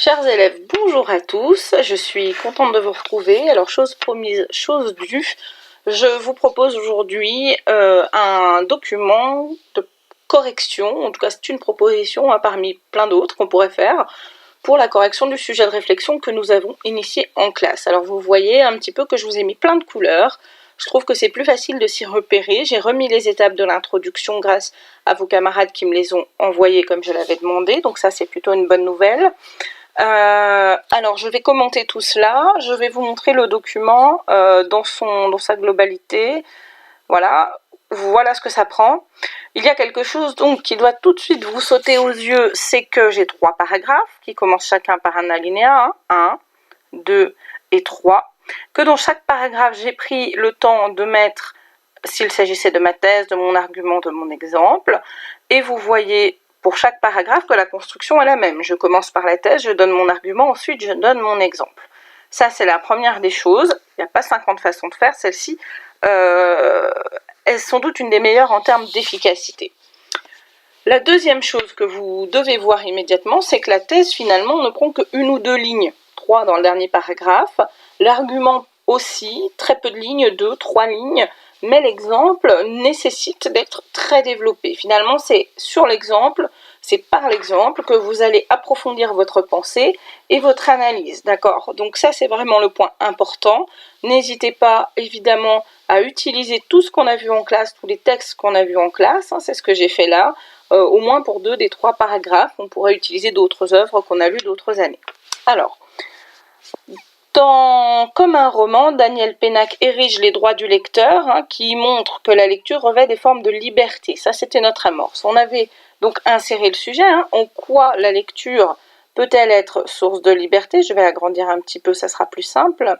Chers élèves, bonjour à tous, je suis contente de vous retrouver. Alors chose promise, chose due, je vous propose aujourd'hui un document de correction, en tout cas c'est une proposition parmi plein d'autres qu'on pourrait faire pour la correction du sujet de réflexion que nous avons initié en classe. Alors vous voyez un petit peu que je vous ai mis plein de couleurs. Je trouve que c'est plus facile de s'y repérer. J'ai remis les étapes de l'introduction grâce à vos camarades qui me les ont envoyées comme je l'avais demandé. Donc ça, c'est plutôt une bonne nouvelle. Alors, je vais commenter tout cela. Je vais vous montrer le document dans sa globalité. Voilà ce que ça prend. Il y a quelque chose donc qui doit tout de suite vous sauter aux yeux, c'est que j'ai 3 paragraphes qui commencent chacun par un alinéa, 1, 2 et 3. Que dans chaque paragraphe, j'ai pris le temps de mettre, s'il s'agissait de ma thèse, de mon argument, de mon exemple. Et vous voyez pour chaque paragraphe que la construction est la même. Je commence par la thèse, je donne mon argument, ensuite je donne mon exemple. Ça, c'est la première des choses. Il n'y a pas 50 façons de faire. Celle-ci est sans doute une des meilleures en termes d'efficacité. La deuxième chose que vous devez voir immédiatement, c'est que la thèse, finalement, ne prend qu'une ou 2 lignes. 3 dans le dernier paragraphe. L'argument aussi, très peu de lignes, 2, 3 lignes. Mais l'exemple nécessite d'être très développé. Finalement, c'est sur l'exemple, c'est par l'exemple que vous allez approfondir votre pensée et votre analyse, d'accord? Donc ça, c'est vraiment le point important. N'hésitez pas, évidemment, à utiliser tout ce qu'on a vu en classe, tous les textes qu'on a vus en classe, hein, c'est ce que j'ai fait là. Au moins pour 2 des 3 paragraphes, on pourrait utiliser d'autres œuvres qu'on a lues d'autres années. Alors, comme un roman, Daniel Pénac érige les droits du lecteur, hein, qui montre que la lecture revêt des formes de liberté. Ça, c'était notre amorce. On avait donc inséré le sujet, hein, en quoi la lecture peut-elle être source de liberté? Je vais agrandir un petit peu, ça sera plus simple.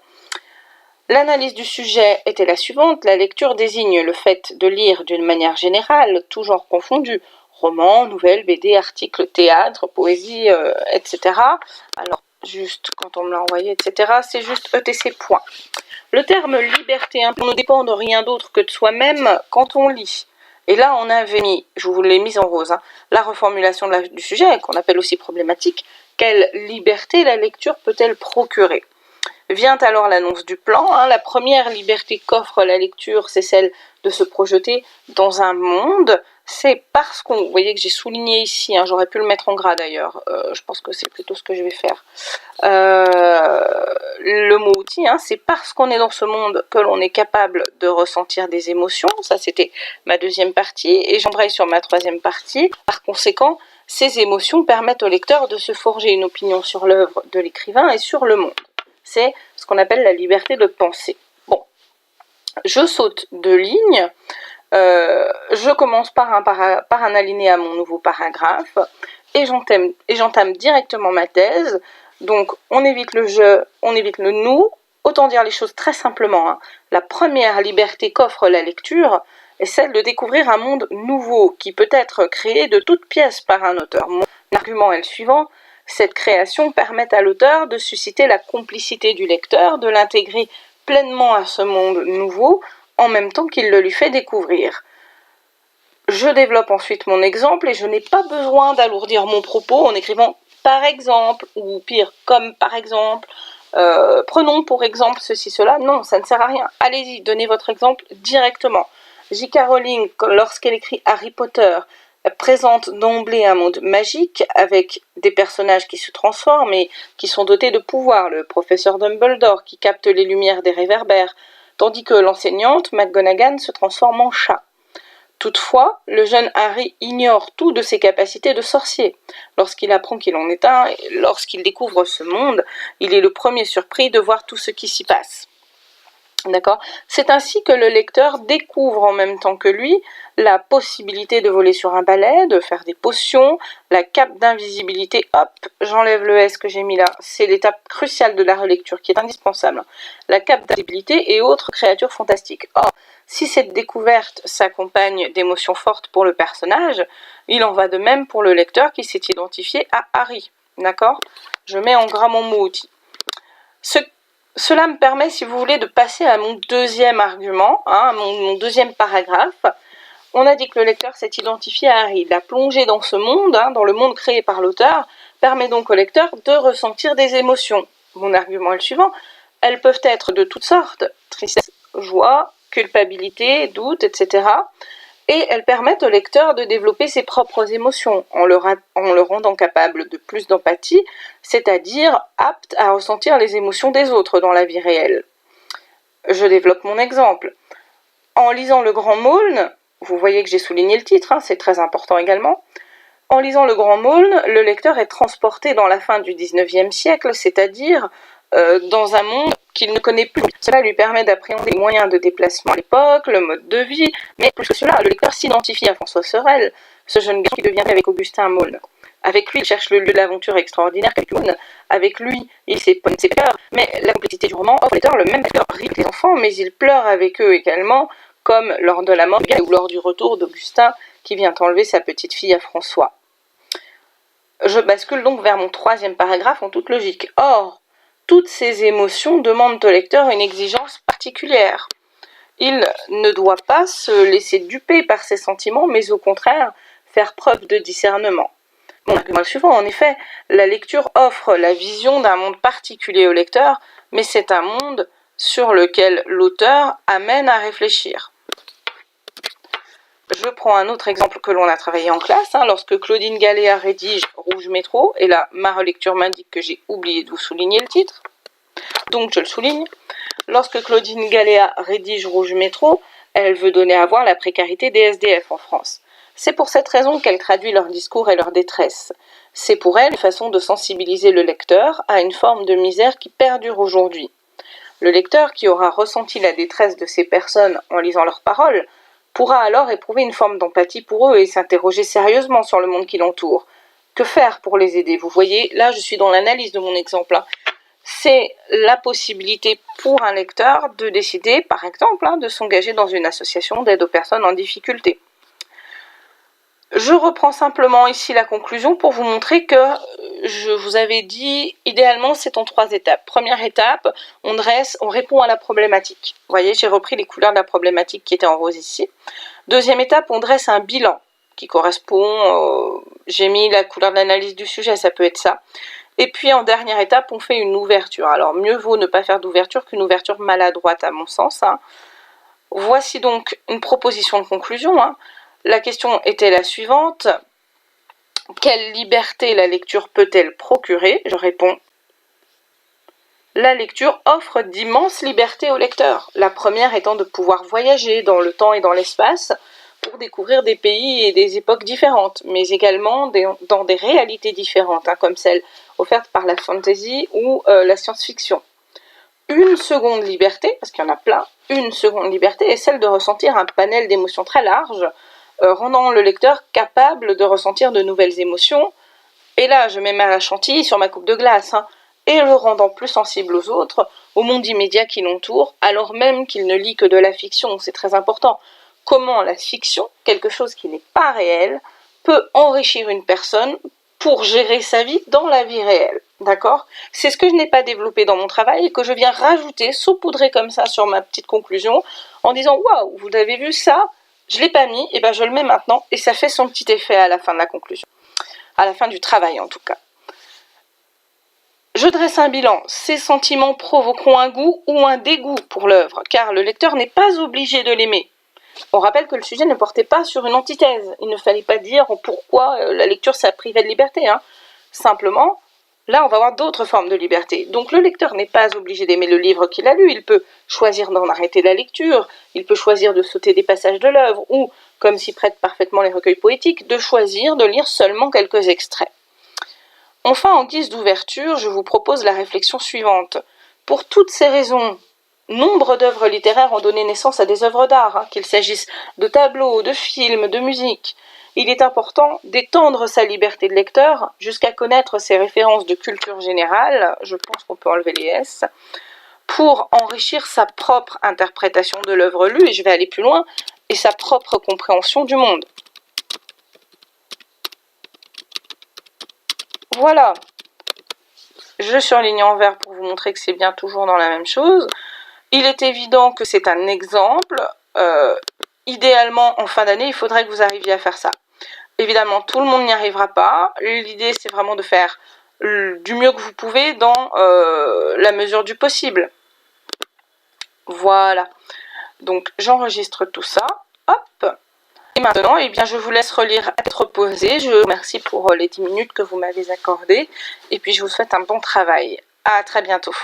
L'analyse du sujet était la suivante. La lecture désigne le fait de lire d'une manière générale, tout genre confondu. Roman, nouvelles, BD, articles, théâtre, poésie, etc. Alors, juste quand on me l'a envoyé, etc. C'est juste ETC point. Le terme liberté ne dépend de rien d'autre que de soi-même quand on lit. Et là, on avait mis, je vous l'ai mise en rose, hein, la reformulation du sujet, qu'on appelle aussi problématique. Quelle liberté la lecture peut-elle procurer? Vient alors l'annonce du plan. Hein. La première liberté qu'offre la lecture, c'est celle de se projeter dans un monde. C'est parce qu'on, vous voyez que j'ai souligné ici, hein, j'aurais pu le mettre en gras d'ailleurs, je pense que c'est plutôt ce que je vais faire. Le mot outil, hein, c'est parce qu'on est dans ce monde que l'on est capable de ressentir des émotions. Ça, c'était ma deuxième partie, et j'embraye sur ma troisième partie. Par conséquent, ces émotions permettent au lecteur de se forger une opinion sur l'œuvre de l'écrivain et sur le monde. C'est ce qu'on appelle la liberté de penser. Bon, je saute 2 lignes. Je commence par un alinéa mon nouveau paragraphe et j'entame directement ma thèse. Donc, on évite le je, on évite le nous. Autant dire les choses très simplement. Hein. La première liberté qu'offre la lecture est celle de découvrir un monde nouveau qui peut être créé de toutes pièces par un auteur. Mon argument est le suivant. Cette création permet à l'auteur de susciter la complicité du lecteur, de l'intégrer pleinement à ce monde nouveau, en même temps qu'il le lui fait découvrir. Je développe ensuite mon exemple et je n'ai pas besoin d'alourdir mon propos en écrivant par exemple, ou pire, comme par exemple, prenons pour exemple ceci, cela. Non, ça ne sert à rien. Allez-y, donnez votre exemple directement. J.K. Rowling, lorsqu'elle écrit Harry Potter, présente d'emblée un monde magique avec des personnages qui se transforment et qui sont dotés de pouvoirs. Le professeur Dumbledore qui capte les lumières des réverbères, tandis que l'enseignante McGonagall se transforme en chat. Toutefois, le jeune Harry ignore tout de ses capacités de sorcier. Lorsqu'il apprend qu'il en est un, lorsqu'il découvre ce monde, il est le premier surpris de voir tout ce qui s'y passe. D'accord ? C'est ainsi que le lecteur découvre en même temps que lui la possibilité de voler sur un balai, de faire des potions, la cape d'invisibilité, hop, j'enlève le S que j'ai mis là, c'est l'étape cruciale de la relecture qui est indispensable. La cape d'invisibilité et autres créatures fantastiques. Or, si cette découverte s'accompagne d'émotions fortes pour le personnage, il en va de même pour le lecteur qui s'est identifié à Harry. D'accord ? Je mets en gras mon mot outil. Cela me permet, si vous voulez, de passer à mon deuxième argument, hein, mon deuxième paragraphe. On a dit que le lecteur s'est identifié à Harry. La plongée dans ce monde, hein, dans le monde créé par l'auteur, permet donc au lecteur de ressentir des émotions. Mon argument est le suivant, elles peuvent être de toutes sortes, tristesse, joie, culpabilité, doute, etc. Et elles permettent au lecteur de développer ses propres émotions en le rendant capable de plus d'empathie, c'est-à-dire apte à ressentir les émotions des autres dans la vie réelle. Je développe mon exemple. En lisant Le Grand Maulne, vous voyez que j'ai souligné le titre, c'est très important également. En lisant Le Grand Maulne, le lecteur est transporté dans la fin du XIXe siècle, c'est-à-dire dans un monde qu'il ne connaît plus. Cela lui permet d'appréhender les moyens de déplacement à l'époque, le mode de vie, mais plus que cela, le lecteur s'identifie à François Sorel, ce jeune garçon qui devient avec Augustin Maulne. Avec lui, il cherche le lieu de l'aventure extraordinaire qu'est Maulne. Avec lui, il s'éponne ses peurs, mais la complexité du roman offre au lecteur le même lecteur rit les enfants, mais il pleure avec eux également, comme lors de la mort ou lors du retour d'Augustin qui vient enlever sa petite fille à François. Je bascule donc vers mon troisième paragraphe en toute logique. Or, toutes ces émotions demandent au lecteur une exigence particulière. Il ne doit pas se laisser duper par ses sentiments, mais au contraire, faire preuve de discernement. Mon argument suivant, en effet, la lecture offre la vision d'un monde particulier au lecteur, mais c'est un monde sur lequel l'auteur amène à réfléchir. Je prends un autre exemple que l'on a travaillé en classe, lorsque Claudine Galéa rédige Rouge Métro, et là, ma relecture m'indique que j'ai oublié de vous souligner le titre, donc je le souligne. Lorsque Claudine Galéa rédige Rouge Métro, elle veut donner à voir la précarité des SDF en France. C'est pour cette raison qu'elle traduit leur discours et leur détresse. C'est pour elle une façon de sensibiliser le lecteur à une forme de misère qui perdure aujourd'hui. Le lecteur qui aura ressenti la détresse de ces personnes en lisant leurs paroles pourra alors éprouver une forme d'empathie pour eux et s'interroger sérieusement sur le monde qui l'entoure. Que faire pour les aider? Vous voyez, là je suis dans l'analyse de mon exemple. C'est la possibilité pour un lecteur de décider, par exemple, de s'engager dans une association d'aide aux personnes en difficulté. Je reprends simplement ici la conclusion pour vous montrer que je vous avais dit, idéalement, c'est en 3 étapes. Première étape, on répond à la problématique. Vous voyez, j'ai repris les couleurs de la problématique qui étaient en rose ici. Deuxième étape, on dresse un bilan qui correspond, j'ai mis la couleur de l'analyse du sujet, ça peut être ça. Et puis en dernière étape, on fait une ouverture. Alors mieux vaut ne pas faire d'ouverture qu'une ouverture maladroite à mon sens. Voici donc une proposition de conclusion. La question était la suivante. Quelle liberté la lecture peut-elle procurer? Je réponds. La lecture offre d'immenses libertés au lecteur. La première étant de pouvoir voyager dans le temps et dans l'espace pour découvrir des pays et des époques différentes, mais également dans des réalités différentes, comme celle offerte par la fantasy ou la science-fiction. Une seconde liberté, parce qu'il y en a plein, une seconde liberté est celle de ressentir un panel d'émotions très large, rendant le lecteur capable de ressentir de nouvelles émotions. Et là, je mets ma chantilly sur ma coupe de glace, et le rendant plus sensible aux autres, au monde immédiat qui l'entoure, alors même qu'il ne lit que de la fiction. C'est très important. Comment la fiction, quelque chose qui n'est pas réel, peut enrichir une personne pour gérer sa vie dans la vie réelle. D'accord? C'est ce que je n'ai pas développé dans mon travail et que je viens rajouter, saupoudrer comme ça sur ma petite conclusion, en disant « Waouh, vous avez vu ça? Je ne l'ai pas mis, et je le mets maintenant, et ça fait son petit effet à la fin de la conclusion. À la fin du travail en tout cas. Je dresse un bilan. Ces sentiments provoqueront un goût ou un dégoût pour l'œuvre, car le lecteur n'est pas obligé de l'aimer. On rappelle que le sujet ne portait pas sur une antithèse. Il ne fallait pas dire pourquoi la lecture ça privait de liberté. Simplement, là on va avoir d'autres formes de liberté. Donc le lecteur n'est pas obligé d'aimer le livre qu'il a lu. Il peut choisir d'en arrêter la lecture. Il peut choisir de sauter des passages de l'œuvre. Ou, comme s'y prêtent parfaitement les recueils poétiques, de choisir de lire seulement quelques extraits. Enfin, en guise d'ouverture, je vous propose la réflexion suivante. Pour toutes ces raisons, nombre d'œuvres littéraires ont donné naissance à des œuvres d'art, qu'il s'agisse de tableaux, de films, de musique. Il est important d'étendre sa liberté de lecteur jusqu'à connaître ses références de culture générale, je pense qu'on peut enlever les S, pour enrichir sa propre interprétation de l'œuvre lue, et je vais aller plus loin, et sa propre compréhension du monde. Voilà, je surligne en vert pour vous montrer que c'est bien toujours dans la même chose. Il est évident que c'est un exemple. Idéalement, en fin d'année, il faudrait que vous arriviez à faire ça. Évidemment, tout le monde n'y arrivera pas. L'idée, c'est vraiment de faire du mieux que vous pouvez dans la mesure du possible. Voilà. Donc, j'enregistre tout ça. Hop. Et maintenant, eh bien, je vous laisse relire à tête reposée. Je vous remercie pour les 10 minutes que vous m'avez accordées. Et puis, je vous souhaite un bon travail. À très bientôt.